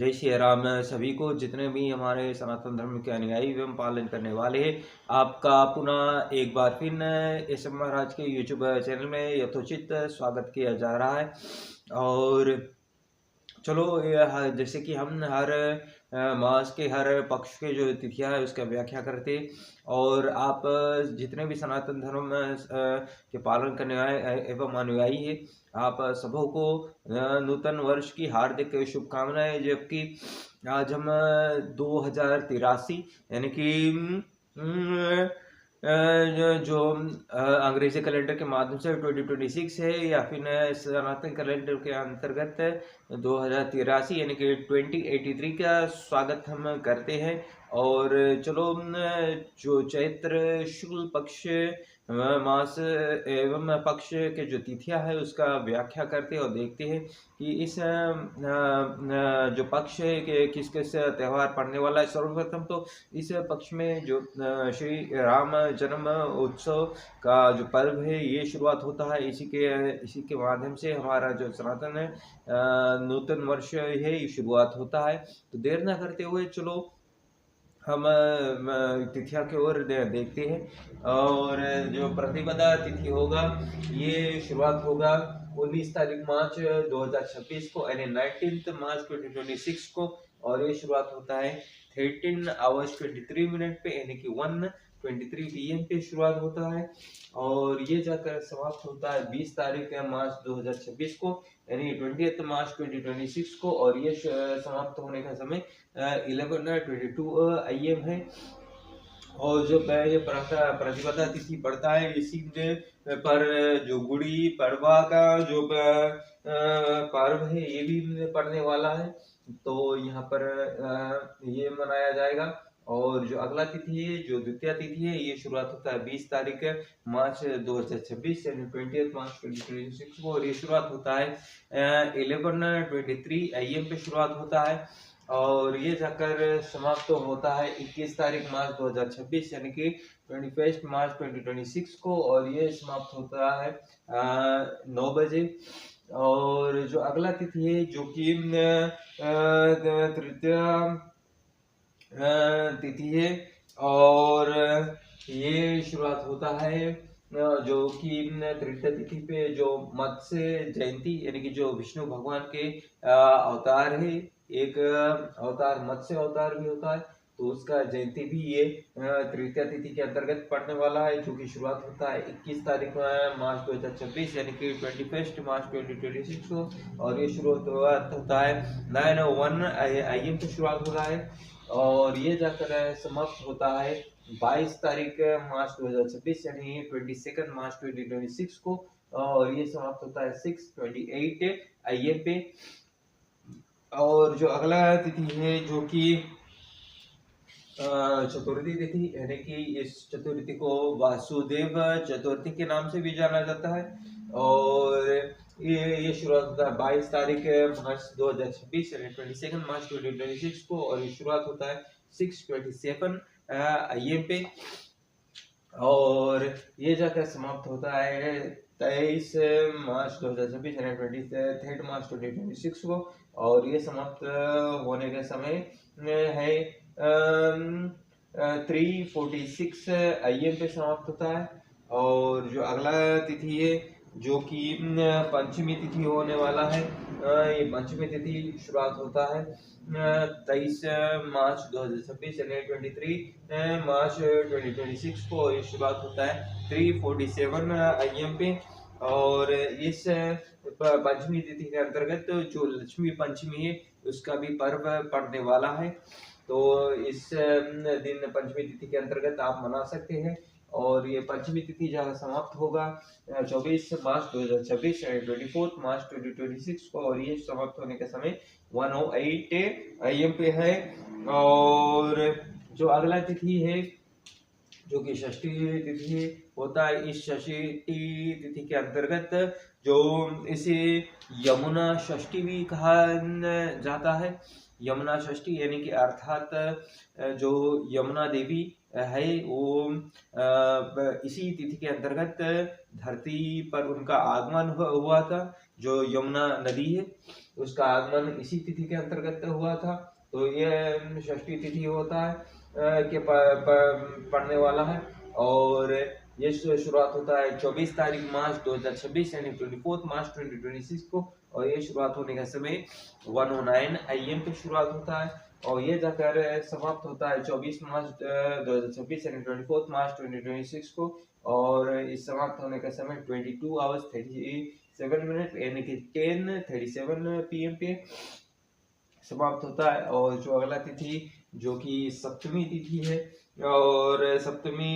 जय श्री राम। सभी को, जितने भी हमारे सनातन धर्म के अनुयायी एवं पालन करने वाले हैं, आपका पुनः एक बार फिर एस एम महाराज के यूट्यूब चैनल में यथोचित स्वागत किया जा रहा है। और चलो, जैसे कि हम हर मास के हर पक्ष के जो तिथियां है उसका व्याख्या करते, और आप जितने भी सनातन धर्म के पालन करने वाले एवं अनुयायी है, आप सबों को नूतन वर्ष की हार्दिक शुभकामनाएं। जबकि आज हम 2083 यानी कि जो अंग्रेजी कैलेंडर के माध्यम से 2026 है, या फिर सनातन कैलेंडर के अंतर्गत 2083 यानी कि 2083 का स्वागत हम करते हैं। और चलो, जो चैत्र शुक्ल पक्ष मास एवं पक्ष के जो तिथियां है उसका व्याख्या करते और देखते हैं कि इस जो पक्ष है कि किस किस त्यौहार पड़ने वाला है। सर्वप्रथम तो इस पक्ष में जो श्री राम जन्म उत्सव का जो पर्व है ये शुरुआत होता है। इसी के माध्यम से हमारा जो सनातन है नूतन वर्ष है ये शुरुआत होता है। तो देर न करते हुए चलो हम तिथियों की ओर देखते हैं। और जो प्रतिपदा तिथि होगा ये शुरुआत होगा 19 तारीख मार्च 2026 को, यानी 19 मार्च 2026 को। और ये शुरुआत होता है 13 पे, यानी कि 1:23 PM पे शुरुआत होता है। और ये जाकर समाप्त होता है 20 तारीख मार्च 2026 को, यानी 20 मार्च 2026 को। और ये समाप्त होने का समय 11:22 AM है। और जो ये प्रतिपदा तिथि पड़ता है, इसी पर जो गुड़ी पड़वा का जो पर्व है ये भी पड़ने वाला है, तो यहाँ पर ये मनाया जाएगा। और जो अगला तिथि है, जो द्वितीय तिथि है, ये शुरुआत होता है 20 तारीख मार्च 2026 यानी 20 मार्च 2026 को। और ये शुरुआत होता है 11:23 AM पे शुरुआत होता है। और ये जाकर समाप्त तो होता है 21 तारीख मार्च 2026 यानी कि 21 मार्च 2026 को। और ये समाप्त होता है 9 बजे। और जो अगला तिथि है जो कि तृतीय तिथि है, और ये शुरुआत होता है जो कि तृतीय तिथि पे जो मत्स्य जयंती यानी कि जो विष्णु भगवान के अवतार है, एक अवतार मत्स्य अवतार भी होता है, तो उसका जयंती भी ये तृतीय तिथि के अंतर्गत पड़ने वाला है, जो कि शुरुआत होता है 21 तारीख मार्च 2026 यानी कि 21 मार्च 2026 को। और ये शुरुआत होता है 9:01 AM से शुरुआत होता है। और ये जाकर समाप्त होता है 22 तारीख मार्च 2026 यानी 22 मार्च 2026 को। और ये समाप्त होता है 6:28 AM पे। और जो अगला तिथि है जो कि चतुर्थी तिथि, यानी कि इस चतुर्थी को वासुदेव चतुर्थी के नाम से भी जाना जाता है। और ये शुरुआत होता है 22 तारीख मार्च 2026 यानी 22 मार्च 2026 को। और ये शुरुआत होता है 6:27 AM पे। और ये जाकर समाप्त होता है 23 मार्च 2026 यानी 23 मार्च 2026 को। और ये समाप्त होने का समय है 3:46 AM पे समाप्त होता है। और जो अगला तिथि है जो कि पंचमी तिथि होने वाला है, ये पंचमी तिथि शुरुआत होता है 23 मार्च 2026 यानी 23 मार्च 2026 को। ये शुरुआत होता है 3:47 AM पे। और इस पंचमी तिथि के अंतर्गत जो लक्ष्मी पंचमी है उसका भी पर्व पड़ने वाला है, तो इस दिन पंचमी तिथि के अंतर्गत आप मना सकते हैं। और ये पंचमी तिथि जहाँ समाप्त होगा 24 मार्च 2026 यानी 24 मार्च 2026 को। और ये समाप्त होने का समय 1:08 AM पे है। और जो अगला तिथि है जो कि षष्ठी तिथि होता है, इस षष्ठी तिथि के अंतर्गत जो इसे यमुना षष्ठी भी कहा जाता है। यमुना षष्ठी यानी कि अर्थात जो यमुना देवी है वो इसी तिथि के अंतर्गत धरती पर उनका आगमन हुआ था, जो यमुना नदी है उसका आगमन इसी तिथि के अंतर्गत हुआ था। तो ये षष्ठी तिथि होता है के पड़ने वाला है। और ये शुरुआत होता है 24 तारीख मार्च 2026 यानी 24 मार्च 2026 को। और ये शुरुआत होने का समय 109 AM पे शुरुआत होता है और ये जाकर समाप्त होता है 24 मार्च 2026 यानी 24 मार्च 2026 को। और इस समाप्त होने का समय 22 hours 37 minutes यानी कि 10:37 PM पे समाप्त होता है। और जो अगला तिथि जो कि सप्तमी तिथि है और सप्तमी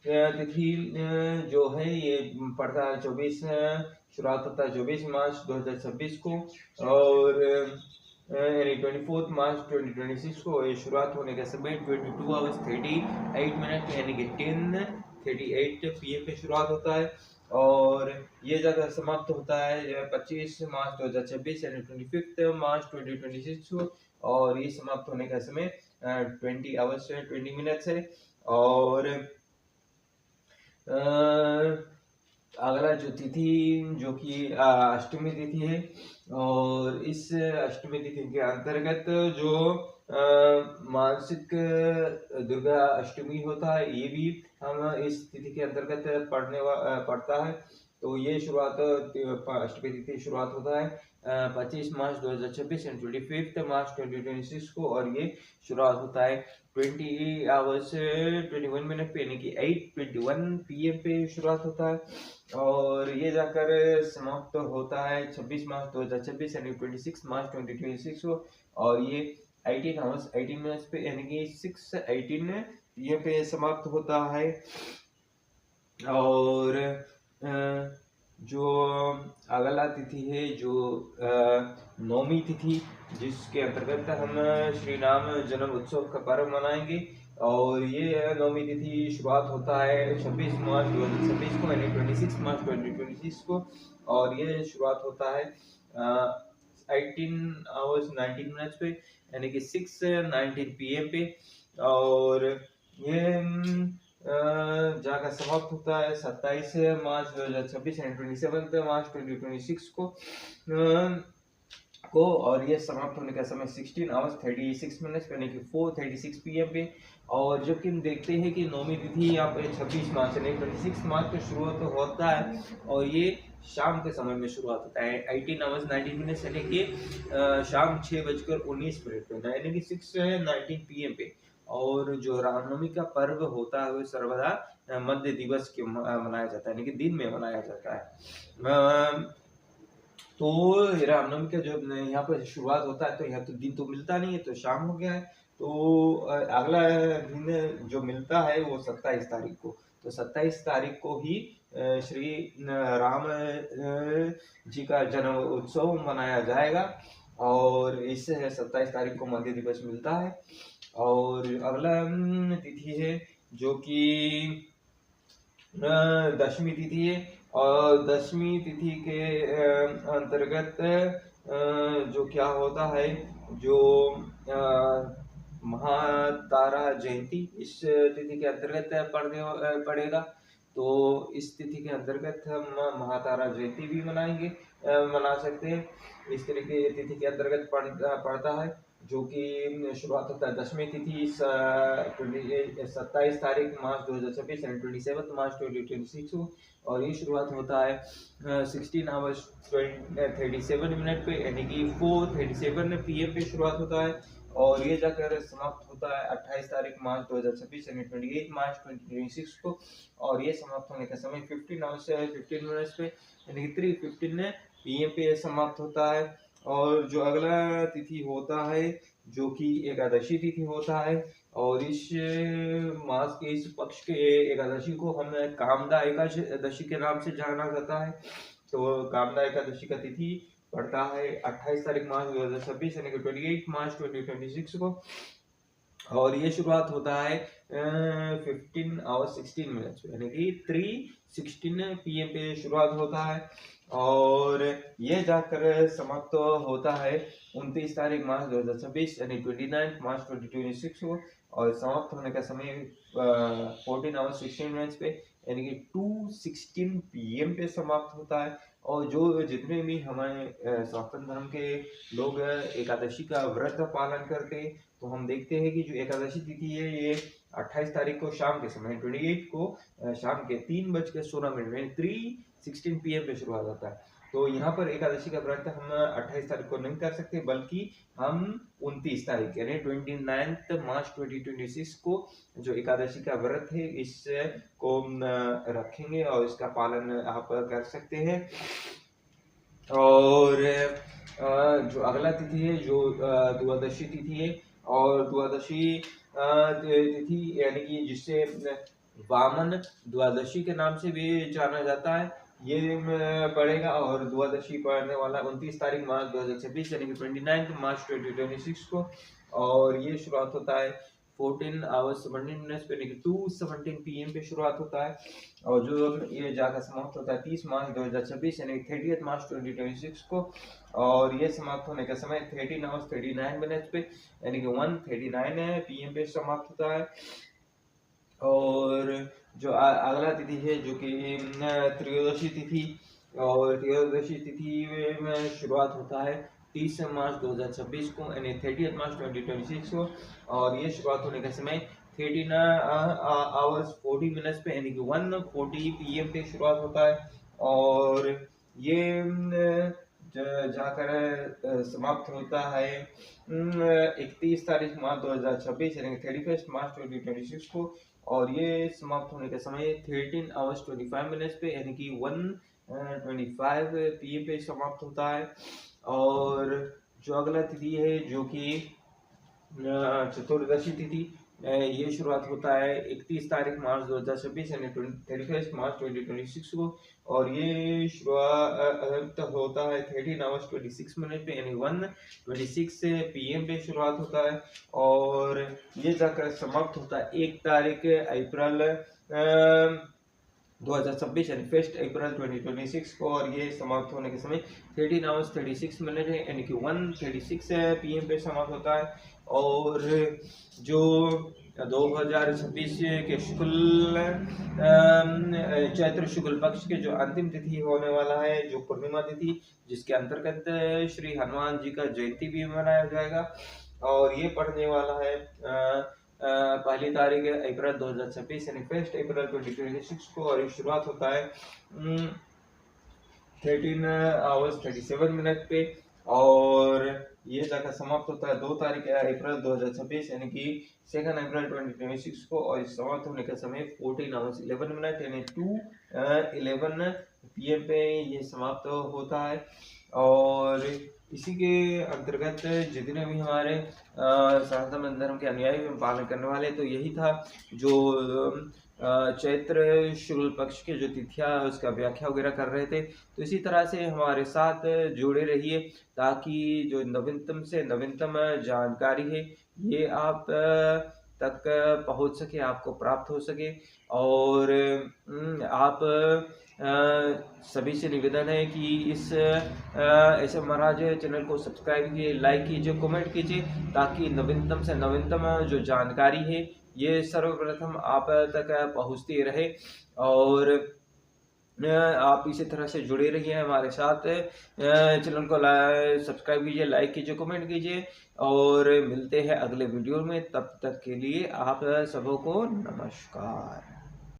तिथि जो है ये पड़ता है 24 शुरुआत होता है 24 मार्च 2026 को। और यानी 24 मार्च 2026 को ये शुरुआत होने का समय 22 hours 38 minutes यानी कि 10:38 PM पे शुरुआत होता है। और ये जगह समाप्त होता है 25 मार्च 2026 यानी 25 मार्च 2026 को। और ये समाप्त होने का समय 20 hours 20 minutes है। और अगला जो तिथि जो कि अष्टमी तिथि है और इस अष्टमी तिथि के अंतर्गत जो मासिक दुर्गा अष्टमी होता है ये भी हम इस तिथि के अंतर्गत पड़ता है। तो ये शुरुआत अष्टमी तिथि शुरुआत होता है 25 मार्च 2026 एंड 25 मार्च 2026 को। और ये शुरुआत होता है 20 hours 21 minutes पे यानी कि 8:21 PM पे शुरुआत होता है। और ये जाकर समाप्त होता है 26 मार्च 2026 यानी 26 मार्च 2026 को। और ये 18 hours 18 minutes पे यानी कि 6:18 PM पे समाप्त होता है। और जो अगला तिथि है जो नौमी तिथि जिसके अंतर्गत हम श्री राम जन्म उत्सव का पर्व मनाएंगे। और ये नौमी तिथि शुरुआत होता है 26 मार्च 2026 को यानी 26 मार्च 2026 को। और ये शुरुआत होता है 18 hours 19 minutes पे यानी कि 6:19 PM पे। और ये जाकर समाप्त होता है 27 मार्च 2026 यानी 27 मार्च 2026 को। और ये समाप्त होने का समय 16 hours 36 minutes यानी कि 4:36 PM पे। और जबकि हम देखते हैं कि नौमी तिथि यहाँ पे 26 मार्च यानी 26 मार्च को शुरू होता है और ये शाम के समय में शुरुआत होता है 18 hours 19 minutes यानी कि शाम 6:19 पे यानी कि 6:19 PM पे। और जो रामनवमी का पर्व होता है वो सर्वदा मध्य दिवस के मनाया जाता है यानी कि दिन में मनाया जाता है। तो रामनवमी का जो यहाँ पर शुरुआत होता है तो यहाँ तो दिन तो मिलता नहीं है तो शाम हो गया है। तो अगला दिन जो मिलता है वो 27 तारीख को। तो 27 तारीख को ही श्री राम जी का जन्म उत्सव मनाया जाएगा। और इस 27 तारीख को मध्य दिवस मिलता है। और अगला तिथि है जो कि दशमी तिथि है। और दशमी तिथि के अंतर्गत जो क्या होता है जो महातारा जयंती इस तिथि के अंतर्गत पड़ेगा। तो इस तिथि के अंतर्गत हम महातारा जयंती भी मना सकते हैं। इस तरह के तिथि के अंतर्गत पड़ता है जो कि शुरुआत होता है दशमी तिथि 27 तारीख मार्च 2026 यानी 27 मार्च 2026 को। और ये शुरुआत होता है 16 hours 37 minutes पे यानी कि 4:37 PM पे शुरुआत होता है। और ये जाकर समाप्त होता है 28 तारीख मार्च 2026 यानी 28 मार्च 2026 को। और ये समाप्त होने का समय 15 hours 15 minutes पे यानी कि 3:15 PM पे समाप्त होता है। और जो अगला तिथि होता है जो कि एकादशी तिथि होता है। और इस मास के इस पक्ष के एकादशी को हम कामदा एकादशी के नाम से जाना जाता है। तो कामदा एकादशी का तिथि पड़ता है 28 तारीख मार्च 2026 यानी कि 28 मार्च 2026 को। और ये शुरुआत होता है 15 hours 16 minutes यानी कि 3:16 PM पे शुरुआत होता है। और ये जाकर समाप्त होता है 29 तारीख मार्च 2026 यानी 29 मार्च 2026 को। और समाप्त होने का समय 14 hours 16 minutes पे यानी कि 2:16 PM पे समाप्त होता है। और जो जितने भी हमारे सनातन धर्म के लोग एकादशी का व्रत पालन करते, तो हम देखते हैं कि जो एकादशी तिथि है ये 28 तारीख को शाम के समय 28 को शाम के 3:16 3:16 PM पे शुरुआत होता है। तो यहाँ पर एकादशी का व्रत हम 28 तारीख को नहीं कर सकते, बल्कि हम 29 तारीख यानी 29 मार्च 2026 को जो एकादशी का व्रत है इसको रखेंगे और इसका पालन आप कर सकते हैं। और जो अगला तिथि है जो द्वादशी तिथि है, और द्वादशी तिथि यानी कि जिससे वामन द्वादशी के नाम से भी जाना जाता है, ये पड़ेगा। और द्वादशी पड़ने वाला 29 तारीख मार्च 2026 यानी कि 29 मार्च 2026 को। और ये शुरुआत होता है 14:17 पे, 2:17 PM पे शुरुआत होता है। और जो ये जाकर समाप्त होता है 30 मार्च 2026 यानी 30 मार्च 2026 को। और ये समाप्त होने का समय 13:39 पे यानी कि 1:39 PM पे समाप्त होता है। और जो अगला तिथि है जो कि त्रयोदशी तिथि, और त्रयोदशी तिथि में शुरुआत होता है 30 मार्च 2026 को यानी 30 मार्च 2026 को। और ये शुरुआत होने का समय 13 hours 40 minutes पे यानी कि 1:40 PM पे शुरुआत होता है। और ये जाकर समाप्त होता है 31 तारीख मार्च 2026 यानी 31 मार्च 2026 को। और ये समाप्त होने का समय 13 hours 25 minutes पे यानी कि 1:25 PM पे समाप्त होता है। और जो अगला तिथि है जो कि चतुर्दशी तिथि, ये शुरुआत होता है 31 तारीख मार्च 2026 यानी 31 मार्च 2026 को। और ये शुरुआत होता है 13 hours 26 minutes पे यानी 1:26 PM पे शुरुआत होता है। और ये जाकर समाप्त होता है 1 तारीख अप्रैल 2026 यानी 1 अप्रैल 2026 को। और ये समाप्त होने के समय 13 hours 36 minutes है यानी कि 1:36 PM पे समाप्त होता है। और जो 2026 के चैत्र शुक्ल पक्ष के जो अंतिम तिथि होने वाला है जो पूर्णिमा तिथि, जिसके अंतर्गत श्री हनुमान जी का जयंती भी मनाया जाएगा। और ये पड़ने वाला है पहली तारीख अप्रैल 2026 यानी 1 अप्रैल 2026 को। और ये शुरुआत होता है 13 hours 37 minutes पे। और ये जाकर समाप्त होता है 2 तारीख अप्रैल 2026 यानी कि 2 अप्रैल 2026 को। और समाप्त होने का समय 14 hours 11 minutes यानी 2:11 PM पे ये समाप्त होता है। और इसी के अंतर्गत जितने भी हमारे सनातन धर्म के अनुयायी पालन करने वाले, तो यही था जो चैत्र शुक्ल पक्ष के जो तिथियां उसका व्याख्या वगैरह कर रहे थे। तो इसी तरह से हमारे साथ जुड़े रहिए ताकि जो नवीनतम से नवीनतम जानकारी है ये आप तक पहुंच सके, आपको प्राप्त हो सके। और आप सभी से निवेदन है कि इस ऐसे महाराज चैनल को सब्सक्राइब कीजिए, लाइक कीजिए, कमेंट कीजिए, ताकि नवीनतम से नवीनतम जो जानकारी है ये सर्वप्रथम आप तक पहुंचती रहे। और आप इसी तरह से जुड़े रहिए हमारे साथ। चैनल को सब्सक्राइब कीजिए, लाइक कीजिए, कमेंट कीजिए। और मिलते हैं अगले वीडियो में, तब तक के लिए आप सबों को नमस्कार।